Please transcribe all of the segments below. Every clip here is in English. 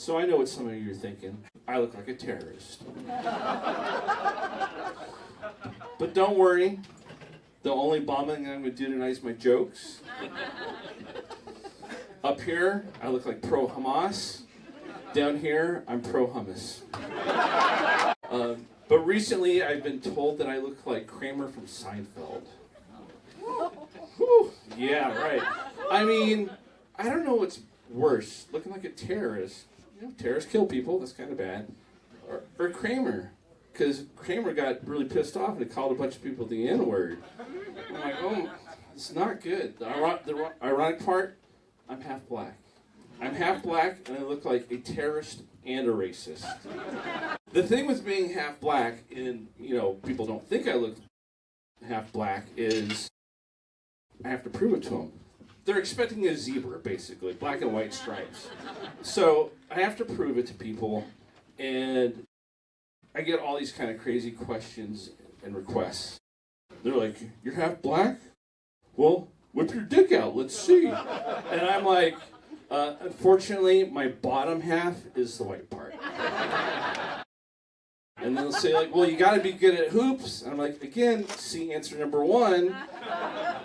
So I know what some of you are thinking. I look like a terrorist. But don't worry. The only bombing I'm going to do tonight is my jokes. Up here, I look like pro-Hamas. Down here, I'm pro-hummus. But recently, I've been told that I look like Kramer from Seinfeld. Whew, yeah, right. I mean, I don't know what's worse, looking like a terrorist. You know, terrorists kill people, that's kind of bad. Or Kramer, because Kramer got really pissed off and called a bunch of people the N-word. I'm like, oh, it's not good. The ironic part, I'm half black. I'm half black, and I look like a terrorist and a racist. The thing with being half black, and people don't think I look half black, is I have to prove it to them. They're expecting a zebra, basically, black and white stripes. So I have to prove it to people, and I get all these kind of crazy questions and requests. They're like, "You're half black? Well, whip your dick out, let's see." And I'm like, unfortunately, my bottom half is the white part. And they'll say, like, "Well, you got to be good at hoops." And I'm like, again, see answer number one,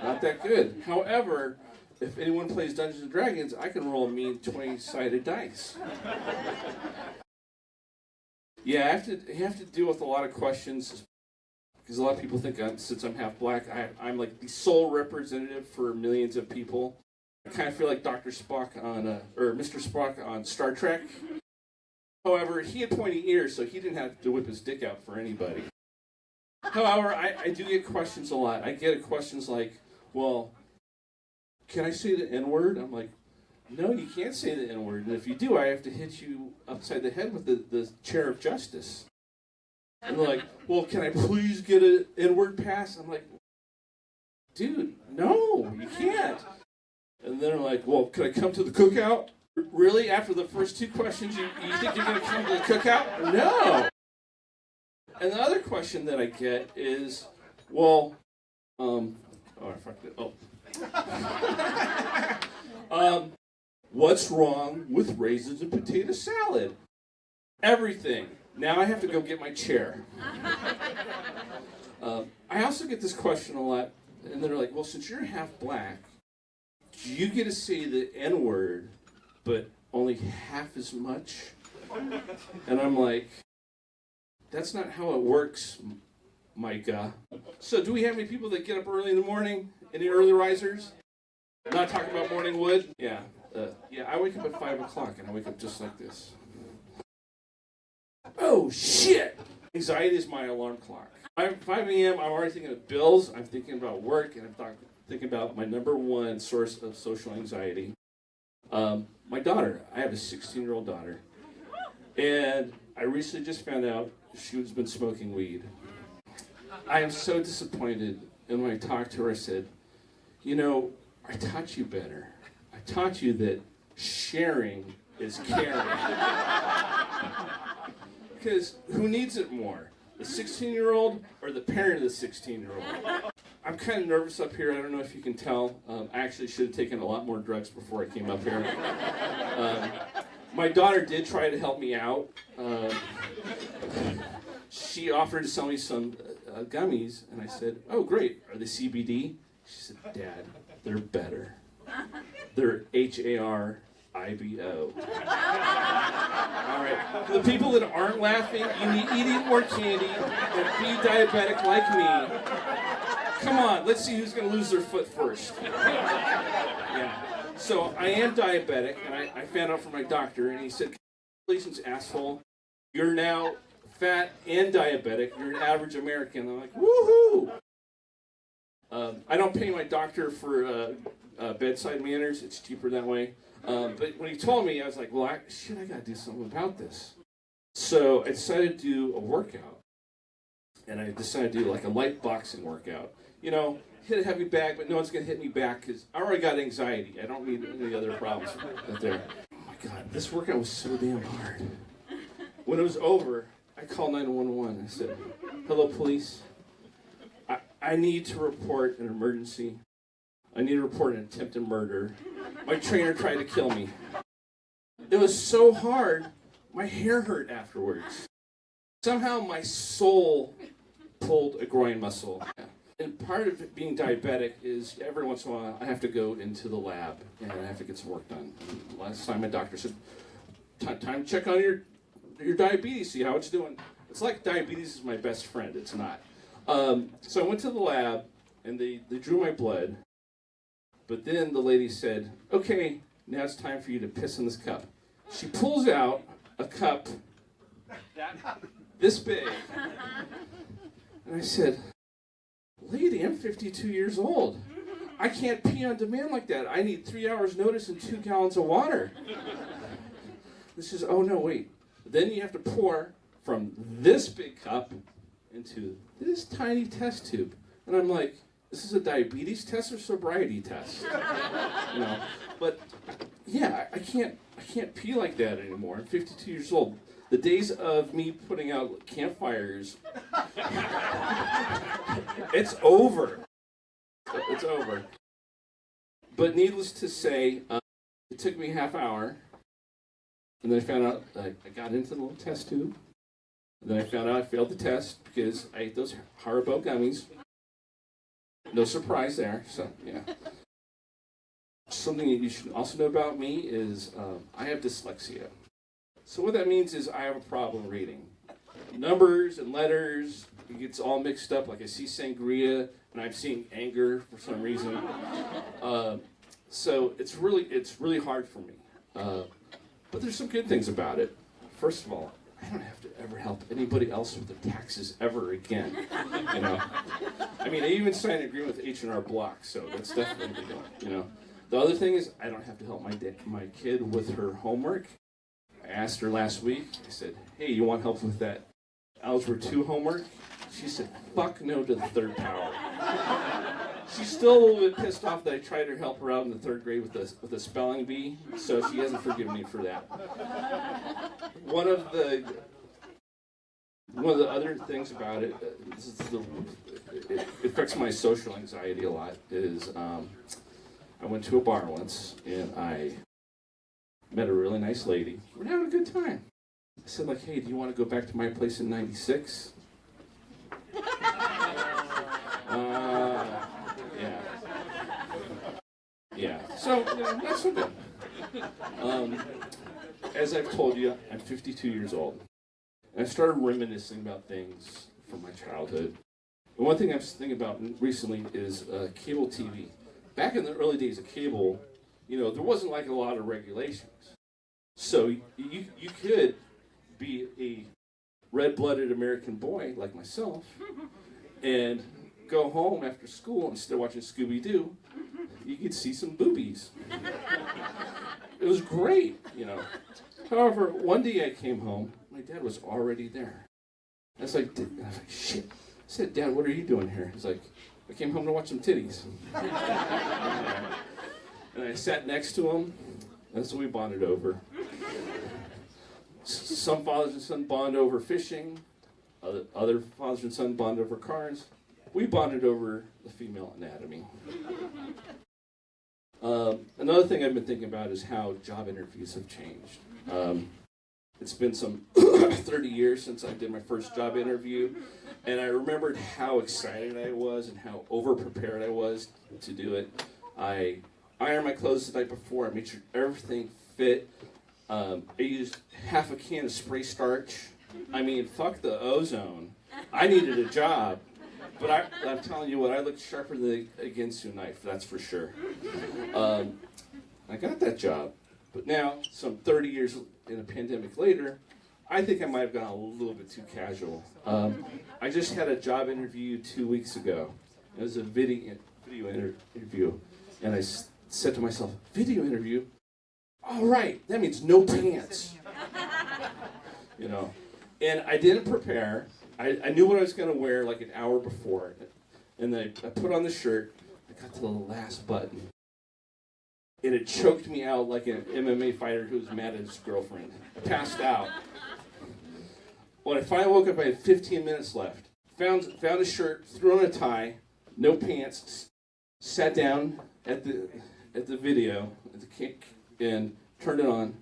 not that good. However, if anyone plays Dungeons & Dragons, I can roll a mean 20-sided dice. Yeah, I have to deal with a lot of questions, because a lot of people think since I'm half black, I'm like the sole representative for millions of people. I kind of feel like Dr. Spock or Mr. Spock on Star Trek. However, he had pointy ears, so he didn't have to whip his dick out for anybody. However, I do get questions a lot. I get questions like, "Well, can I say the N-word?" I'm like, "No, you can't say the N-word. And if you do, I have to hit you upside the head with the chair of justice." And they're like, "Well, can I please get an N-word pass?" I'm like, "Dude, no, you can't." And they're like, "Well, can I come to the cookout?" Really? After the first two questions, you think you're going to come to the cookout? No. And the other question that I get is, well, I fucked it. What's wrong with raisins and potato salad? Everything. Now I have to go get my chair. I also get this question a lot, and they're like, "Well, since you're half black, do you get to say the N-word, but only half as much?" And I'm like, "That's not how it works, Micah." So do we have any people that get up early in the morning? Any early risers? Not talking about morning wood? Yeah. I wake up at 5 o'clock, and I wake up just like this. Oh, shit! Anxiety is my alarm clock. 5 a.m., I'm already thinking of bills, I'm thinking about work, and I'm thinking about my number one source of social anxiety. My daughter. I have a 16-year-old daughter. And I recently just found out she's been smoking weed. I am so disappointed, and when I talked to her, I said, "I taught you better. I taught you that sharing is caring." Because who needs it more? The 16-year-old or the parent of the 16-year-old? I'm kind of nervous up here. I don't know if you can tell. I actually should have taken a lot more drugs before I came up here. My daughter did try to help me out. She offered to sell me some gummies, and I said, "Oh, great. Are they CBD?" She said, "Dad, they're better. They're HARIBO. All right. For the people that aren't laughing, you need eat more candy and be diabetic like me. Come on, let's see who's going to lose their foot first." Yeah. So I am diabetic, and I found out from my doctor, and he said, "Congratulations, asshole. You're now fat and diabetic. You're an average American." I'm like, woohoo! I don't pay my doctor for bedside manners. It's cheaper that way. But when he told me, I was like, well, I got to do something about this. So I decided to do a workout. And I decided to do like a light boxing workout. Hit a heavy bag, but no one's going to hit me back because I already got anxiety. I don't need any other problems out there. Oh my God, this workout was so damn hard. When it was over, I called 911. I said, "Hello, police. I need to report an emergency. I need to report an attempted murder. My trainer tried to kill me." It was so hard, my hair hurt afterwards. Somehow my soul pulled a groin muscle. And part of it being diabetic is every once in a while I have to go into the lab and I have to get some work done. And last time my doctor said, time to check on your diabetes, see how it's doing. It's like diabetes is my best friend. It's not. So I went to the lab and they drew my blood. But then the lady said, okay, now it's time for you to piss in this cup. She pulls out a cup this big. And I said, lady, I'm 52 years old. I can't pee on demand like that. I need 3 hours notice and 2 gallons of water. And she says, oh no, wait. Then you have to pour from this big cup into this tiny test tube. And I'm like, this is a diabetes test or sobriety test? You know, but yeah, I can't pee like that anymore. I'm 52 years old. The days of me putting out campfires, it's over. It's over. But needless to say, it took me a half hour, and then I found out I got into the little test tube. And then I found out I failed the test because I ate those Haribo gummies. No surprise there, so yeah. Something that you should also know about me is I have dyslexia. So what that means is I have a problem reading. Numbers and letters, it gets all mixed up. Like I see sangria and I'm seeing anger for some reason. So it's really hard for me. But there's some good things about it. First of all, I don't have to ever help anybody else with their taxes ever again. You know, I mean, I even signed an agreement with H&R Block, so that's definitely good. You know, the other thing is I don't have to help my kid with her homework. I asked her last week. I said, "Hey, you want help with that Algebra 2 homework?" She said, "Fuck no to the third power." She's still a little bit pissed off that I tried to help her out in the third grade with a spelling bee, so she hasn't forgiven me for that. One of the other things about it, it affects my social anxiety a lot, is I went to a bar once and I met a really nice lady. We're having a good time. I said, like, "Hey, do you want to go back to my place in '96? Yeah. So, you know, that's so good. As I've told you, I'm 52 years old. And I started reminiscing about things from my childhood. And one thing I'm thinking about recently is cable TV. Back in the early days of cable, you know, there wasn't like a lot of regulations. So you could be a red-blooded American boy like myself and go home after school instead of watching Scooby-Doo. You could see some boobies. It was great, you know. However, one day I came home, my dad was already there. I was like, shit. I said, "Dad, what are you doing here?" He's like, "I came home to watch some titties." And I sat next to him. That's what we bonded over. Some fathers and sons bond over fishing. Other fathers and sons bond over cars. We bonded over the female anatomy. Another thing I've been thinking about is how job interviews have changed. It's been some 30 years since I did my first job interview, and I remembered how excited I was and how over-prepared I was to do it. I ironed my clothes the night before. I made sure everything fit. I used half a can of spray starch. I mean, fuck the ozone. I needed a job. But I'm telling you what, I looked sharper than a Ginsu knife, that's for sure. I got that job. But now, some 30 years in a pandemic later, I think I might have gone a little bit too casual. I just had a job interview 2 weeks ago. It was a video interview. And I said to myself, video interview? All right, that means no pants. You know, and I didn't prepare. I knew what I was going to wear like an hour before. And then I put on the shirt. I got to the last button. And it choked me out like an MMA fighter who was mad at his girlfriend. I passed out. When I finally woke up, I had 15 minutes left. Found a shirt, threw on a tie, no pants, sat down at the video, and turned it on.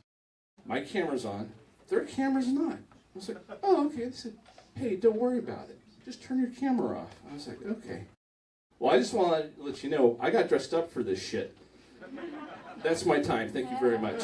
My camera's on. Their camera's not. I was like, oh, okay. They said, hey, don't worry about it. Just turn your camera off. I was like, okay. Well, I just want to let you know, I got dressed up for this shit. That's my time. Thank you very much.